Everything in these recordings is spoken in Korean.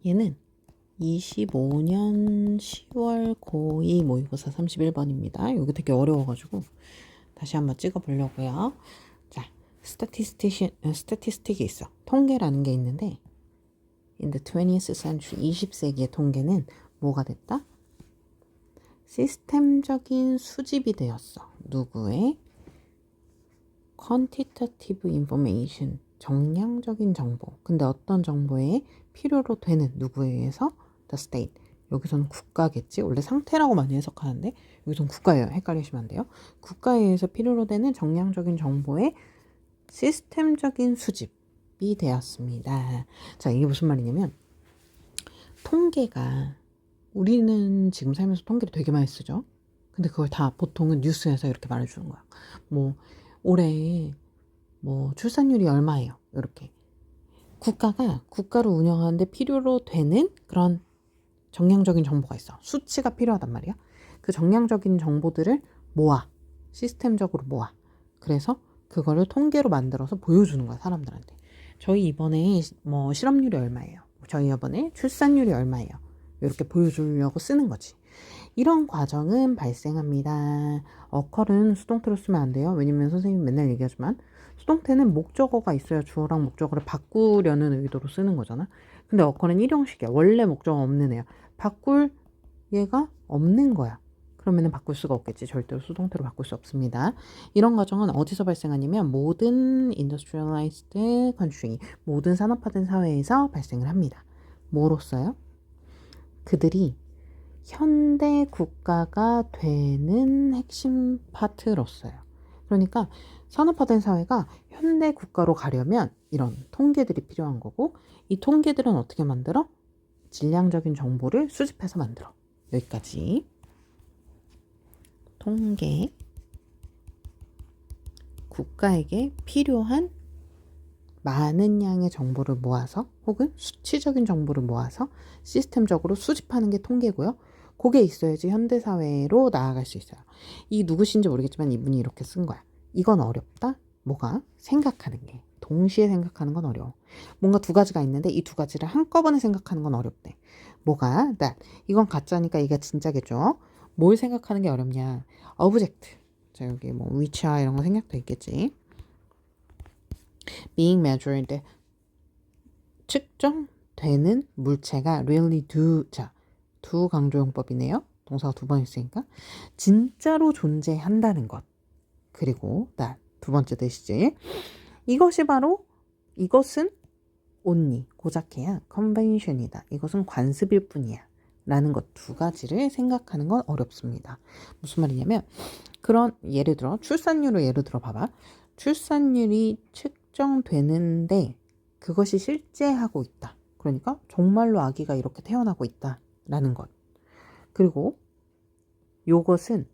얘는 25년 10월 고2 모의고사 31번입니다. 여기 되게 어려워가지고 다시 한번 찍어보려고요. 자, 스태티스틱이 있어. 통계라는 게 있는데 in the 20th century, 20세기의 통계는 뭐가 됐다? 시스템적인 수집이 되었어. 누구의? quantitative information, 정량적인 정보. 근데 어떤 정보에 필요로 되는 누구에 의해서? the state. 여기서는 국가겠지. 원래 상태라고 많이 해석하는데 여기서는 국가예요. 헷갈리시면 안 돼요. 국가에 의해서 필요로 되는 정량적인 정보의 시스템적인 수집이 되었습니다. 자, 이게 무슨 말이냐면 통계가 우리는 지금 살면서 통계를 되게 많이 쓰죠. 근데 그걸 다 보통은 뉴스에서 이렇게 말해주는 거야. 뭐 올해 뭐 출산율이 얼마예요. 이렇게 국가가 국가를 운영하는데 필요로 되는 그런 정량적인 정보가 있어. 수치가 필요하단 말이야. 그 정량적인 정보들을 모아 시스템적으로 모아. 그래서 그거를 통계로 만들어서 보여주는 거야, 사람들한테. 저희 이번에 뭐 실업률이 얼마예요. 저희 이번에 출산율이 얼마예요. 이렇게 보여주려고 쓰는 거지. 이런 과정은 발생합니다. 어컬은 수동태로 쓰면 안 돼요. 왜냐면 선생님이 맨날 얘기하지만 수동태는 목적어가 있어야 주어랑 목적어를 바꾸려는 의도로 쓰는 거잖아. 근데 어컬은 일형식이야. 원래 목적어 없는 애야. 바꿀 얘가 없는 거야. 그러면은 바꿀 수가 없겠지. 절대로 수동태로 바꿀 수 없습니다. 이런 과정은 어디서 발생하냐면 모든 industrialized country, 모든 산업화된 사회에서 발생을 합니다. 뭐로써요? 그들이 현대 국가가 되는 핵심 파트로서요. 그러니까 산업화된 사회가 현대 국가로 가려면 이런 통계들이 필요한 거고, 이 통계들은 어떻게 만들어? 질량적인 정보를 수집해서 만들어. 여기까지. 통계. 국가에게 필요한 많은 양의 정보를 모아서 혹은 수치적인 정보를 모아서 시스템적으로 수집하는 게 통계고요. 그게 있어야지 현대사회로 나아갈 수 있어요. 이 누구신지 모르겠지만 이분이 이렇게 쓴 거야. 이건 어렵다? 뭐가? 생각하는 게. 동시에 생각하는 건 어려워. 뭔가 두 가지가 있는데 이 두 가지를 한꺼번에 생각하는 건 어렵대. 뭐가? that. 이건 가짜니까 이게 진짜겠죠. 뭘 생각하는 게 어렵냐? object. 자, 여기 뭐 위치와 이런 거 생각도 있겠지. being measured. 측정되는 물체가 really do. 자, do 강조용법이네요. 동사가 두 번 있으니까 진짜로 존재한다는 것. 그리고 that. 두 번째 뜻이지. 이것이 바로 이것은 only 고작해야 convention이다. 이것은 관습일 뿐이야. 라는 것 두 가지를 생각하는 건 어렵습니다. 무슨 말이냐면 그런 예를 들어 출산율을 예를 들어 봐봐. 출산율이 측정되는데 그것이 실제 하고 있다. 그러니까 정말로 아기가 이렇게 태어나고 있다라는 것. 그리고 요것은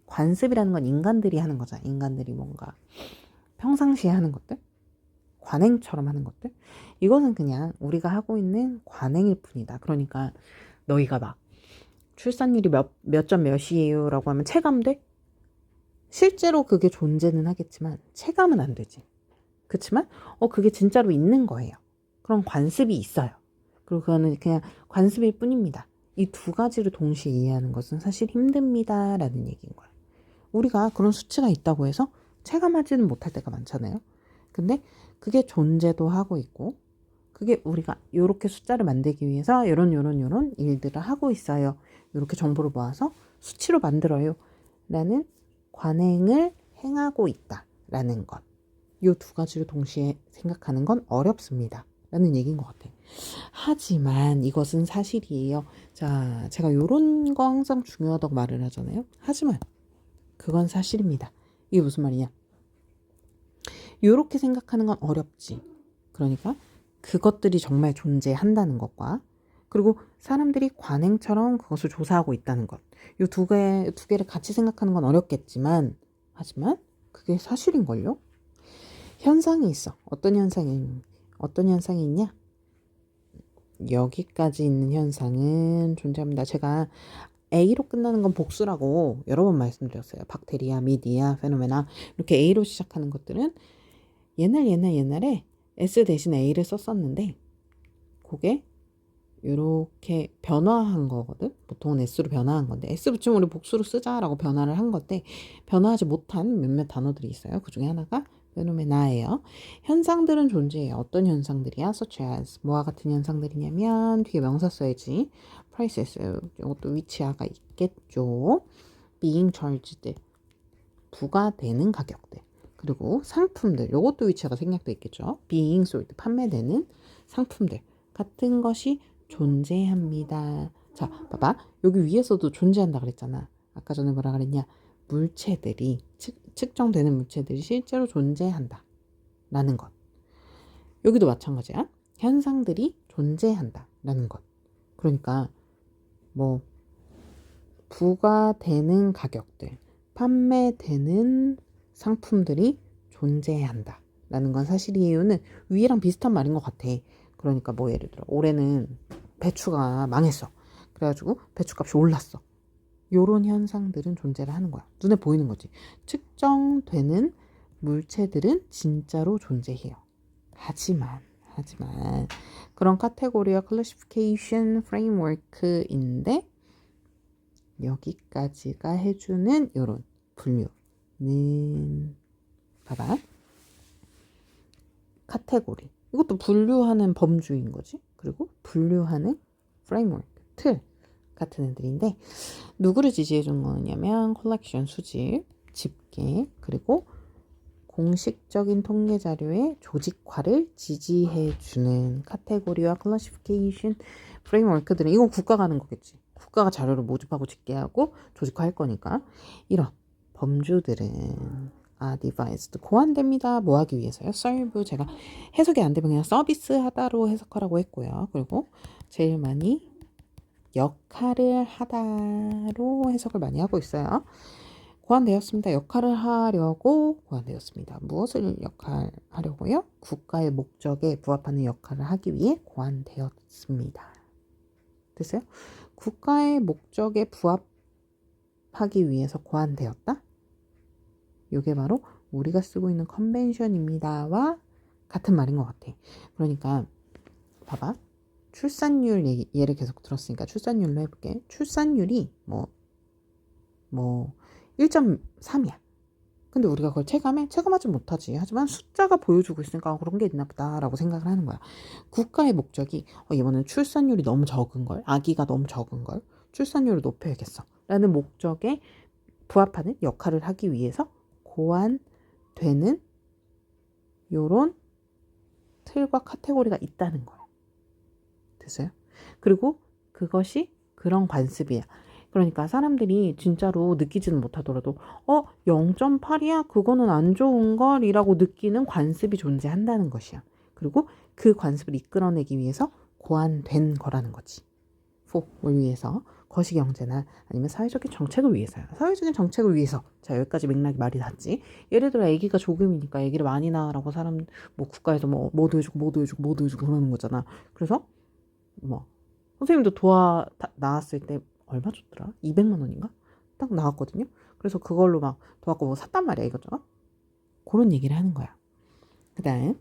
관습이라는 건 인간들이 하는 거잖아. 인간들이 뭔가 평상시에 하는 것들, 관행처럼 하는 것들. 이것은 그냥 우리가 하고 있는 관행일 뿐이다. 그러니까 너희가 막 출산율이 몇 점 몇이에요 라고 하면 체감돼? 실제로 그게 존재는 하겠지만 체감은 안 되지. 그렇지만 그게 진짜로 있는 거예요. 그런 관습이 있어요. 그리고 그거는 그냥 관습일 뿐입니다. 이 두 가지를 동시에 이해하는 것은 사실 힘듭니다. 라는 얘기인 거예요. 우리가 그런 수치가 있다고 해서 체감하지는 못할 때가 많잖아요. 근데 그게 존재도 하고 있고 그게 우리가 이렇게 숫자를 만들기 위해서 이런 일들을 하고 있어요. 이렇게 정보를 모아서 수치로 만들어요. 라는 관행을 행하고 있다. 라는 것. 이 두 가지를 동시에 생각하는 건 어렵습니다. 라는 얘기인 것 같아. 하지만 이것은 사실이에요. 자, 제가 이런 거 항상 중요하다고 말을 하잖아요. 하지만 그건 사실입니다. 이게 무슨 말이냐? 이렇게 생각하는 건 어렵지. 그러니까 그것들이 정말 존재한다는 것과 그리고 사람들이 관행처럼 그것을 조사하고 있다는 것. 이 두 개를 같이 생각하는 건 어렵겠지만 하지만 그게 사실인걸요? 현상이 있어. 어떤 현상이 있냐? 여기까지 있는 현상은 존재합니다. 제가 A로 끝나는 건 복수라고 여러 번 말씀드렸어요. 박테리아, 미디아, 페노메나 이렇게 A로 시작하는 것들은 옛날에 S 대신 A를 썼었는데 그게 이렇게 변화한 거거든. 보통은 s로 변화한 건데 s 붙이면 우리 복수로 쓰자라고 변화를 한 건데 변화하지 못한 몇몇 단어들이 있어요. 그 중에 하나가 phenomena예요. 현상들은 존재해요. 어떤 현상들이야? such as 뭐와 같은 현상들이냐면 뒤에 명사 써야지. prices 이것도 위치화가 있겠죠. being charged 부과되는 가격들. 그리고 상품들 이것도 위치화가 생략돼 있겠죠. being sold 판매되는 상품들 같은 것이 존재합니다. 자, 봐봐. 여기 위에서도 존재한다 그랬잖아. 아까 전에 뭐라 그랬냐? 물체들이 측정되는 물체들이 실제로 존재한다. 라는 것. 여기도 마찬가지야. 현상들이 존재한다. 라는 것. 그러니까 뭐 부과되는 가격들, 판매되는 상품들이 존재한다. 라는 건 사실 이유는 위랑 비슷한 말인 것 같아. 그러니까 뭐 예를 들어 올해는 배추가 망했어. 그래가지고 배추값이 올랐어. 요런 현상들은 존재를 하는 거야. 눈에 보이는 거지. 측정되는 물체들은 진짜로 존재해요. 하지만 그런 카테고리와 클래시피케이션 프레임워크인데 여기까지가 해주는 요런 분류는 봐봐. 카테고리. 이것도 분류하는 범주인 거지. 그리고 분류하는 프레임워크, 틀 같은 애들인데 누구를 지지해 준 거냐면 컬렉션 수집, 집계, 그리고 공식적인 통계 자료의 조직화를 지지해 주는 카테고리와 클래시피케이션 프레임워크들은 이건 국가가 하는 거겠지. 국가가 자료를 모집하고 집계하고 조직화할 거니까 이런 범주들은 devised 고안됩니다. 뭐 하기 위해서요? serve 제가 해석이 안 되면 그냥 서비스 하다로 해석하라고 했고요. 그리고 제일 많이 역할을 하다로 해석을 많이 하고 있어요. 고안되었습니다. 역할을 하려고 고안되었습니다. 무엇을 역할하려고요? 국가의 목적에 부합하는 역할을 하기 위해 고안되었습니다. 됐어요? 국가의 목적에 부합하기 위해서 고안되었다? 이게 바로 우리가 쓰고 있는 컨벤션입니다와 같은 말인 것 같아. 그러니까 봐봐. 출산율 예를 계속 들었으니까 출산율로 해볼게. 출산율이 뭐 1.3이야. 근데 우리가 그걸 체감하지 못하지. 하지만 숫자가 보여주고 있으니까 그런 게 있나 보다라고 생각을 하는 거야. 국가의 목적이 이번엔 출산율이 너무 적은걸, 아기가 너무 적은걸, 출산율을 높여야겠어 라는 목적에 부합하는 역할을 하기 위해서 고안되는 요런 틀과 카테고리가 있다는 거야. 됐어요? 그리고 그것이 그런 관습이야. 그러니까 사람들이 진짜로 느끼지는 못하더라도 0.8이야? 그거는 안 좋은걸? 이라고 느끼는 관습이 존재한다는 것이야. 그리고 그 관습을 이끌어내기 위해서 고안된 거라는 거지. 뭘 위해서? 거시경제나 아니면 사회적인 정책을 위해서야. 사회적인 정책을 위해서. 자, 여기까지 맥락이 말이 닿지. 예를 들어 아기가 조금이니까 아기를 많이 낳으라고 국가에서 뭐도 해주고 그러는 거잖아. 그래서 선생님도 나왔을 때 얼마 줬더라? 200만 원인가? 딱 나왔거든요. 그래서 그걸로 도와고 샀단 말이야 이것저것. 그런 얘기를 하는 거야. 그 다음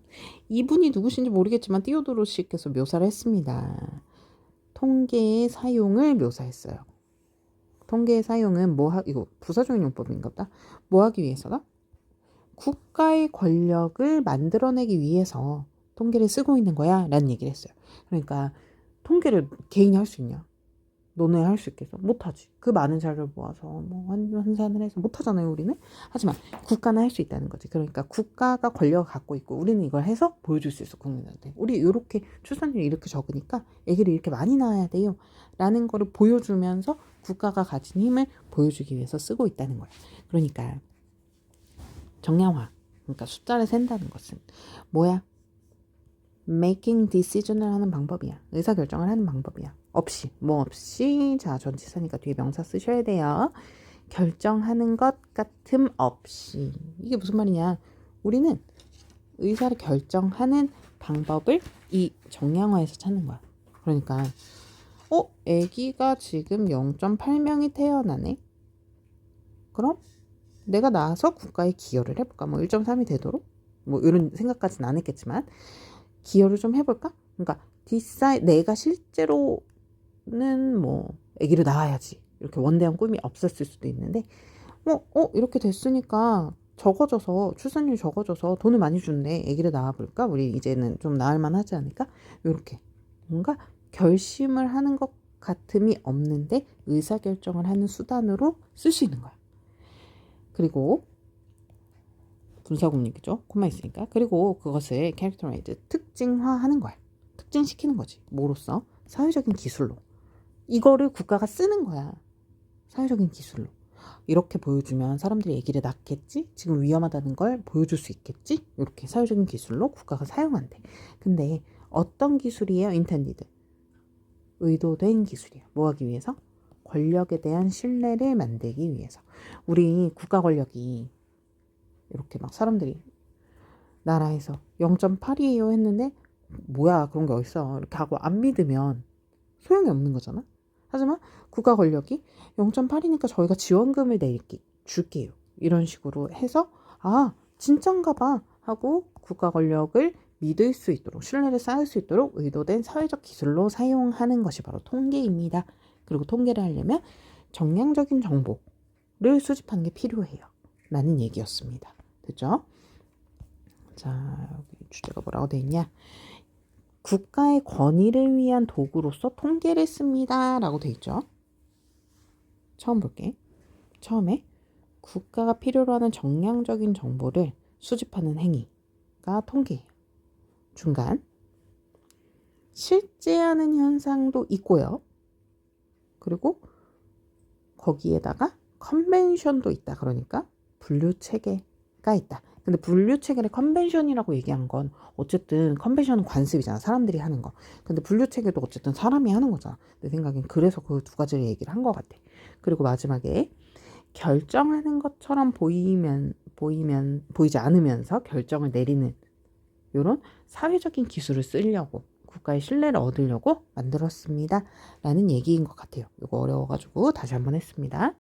이분이 누구신지 모르겠지만 띠오도로 씨께서 묘사를 했습니다. 통계의 사용을 묘사했어요. 통계의 사용은 이거 부사적인 용법인가 보다. 뭐 하기 위해서다? 국가의 권력을 만들어내기 위해서 통계를 쓰고 있는 거야 라는 얘기를 했어요. 그러니까 통계를 개인이 할 수 있냐? 너네 할 수 있겠어? 못하지. 그 많은 자료를 모아서 환산을 해서 못하잖아요 우리는. 하지만 국가는 할 수 있다는 거지. 그러니까 국가가 권력을 갖고 있고 우리는 이걸 해서 보여줄 수 있어 국민한테. 우리 이렇게 출산율이 이렇게 적으니까 애기를 이렇게 많이 낳아야 돼요 라는 거를 보여주면서 국가가 가진 힘을 보여주기 위해서 쓰고 있다는 거야. 그러니까 정량화, 그러니까 숫자를 센다는 것은 뭐야? making decision을 하는 방법이야. 의사결정을 하는 방법이야. 없이 자 전치사니까 뒤에 명사 쓰셔야 돼요. 결정하는 것 같음 없이. 이게 무슨 말이냐? 우리는 의사를 결정하는 방법을 이 정량화에서 찾는 거야. 그러니까 아기가 지금 0.8명이 태어나네. 그럼 내가 나와서 국가에 기여를 해볼까? 1.3이 되도록 이런 생각까지는 안 했겠지만 기여를 좀 해볼까? 그러니까 decide 내가 실제로는 뭐 아기를 낳아야지 이렇게 원대한 꿈이 없었을 수도 있는데 이렇게 됐으니까 적어져서 출산율이 적어져서 돈을 많이 주는데 아기를 낳아볼까? 우리 이제는 좀 낳을 만하지 않을까? 이렇게 뭔가 결심을 하는 것 같음이 없는데 의사결정을 하는 수단으로 쓸 수 있는 거야. 그리고 분사공략이죠. 콤마 있으니까. 그리고 그것을 characterize, 특징화하는 거야. 특징시키는 거지. 뭐로써? 사회적인 기술로. 이거를 국가가 쓰는 거야. 사회적인 기술로. 이렇게 보여주면 사람들이 아기를 낳겠지? 지금 위험하다는 걸 보여줄 수 있겠지? 이렇게 사회적인 기술로 국가가 사용한대. 근데 어떤 기술이에요? intended. 의도된 기술이야. 뭐 하기 위해서? 권력에 대한 신뢰를 만들기 위해서. 우리 국가 권력이 이렇게 막 사람들이 나라에서 0.8이에요 했는데 뭐야 그런 게 어딨어 이렇게 하고 안 믿으면 소용이 없는 거잖아. 하지만 국가 권력이 0.8이니까 저희가 지원금을 줄게요. 이런 식으로 해서 진짠가 봐 하고 국가 권력을 믿을 수 있도록 신뢰를 쌓을 수 있도록 의도된 사회적 기술로 사용하는 것이 바로 통계입니다. 그리고 통계를 하려면 정량적인 정보를 수집하는 게 필요해요. 라는 얘기였습니다. 됐죠? 자, 여기 주제가 뭐라고 돼 있냐? 국가의 권위를 위한 도구로서 통계를 씁니다. 라고 돼 있죠. 처음 볼게. 처음에 국가가 필요로 하는 정량적인 정보를 수집하는 행위가 통계예요. 중간 실제하는 현상도 있고요. 그리고 거기에다가 컨벤션도 있다. 그러니까 분류체계가 있다. 근데 분류체계를 컨벤션이라고 얘기한 건 어쨌든 컨벤션은 관습이잖아. 사람들이 하는 거. 근데 분류체계도 어쨌든 사람이 하는 거잖아. 내 생각엔 그래서 그 두 가지를 얘기를 한 것 같아. 그리고 마지막에 결정하는 것처럼 보이지 않으면서 결정을 내리는 이런 사회적인 기술을 쓰려고 국가의 신뢰를 얻으려고 만들었습니다. 라는 얘기인 것 같아요. 이거 어려워가지고 다시 한번 했습니다.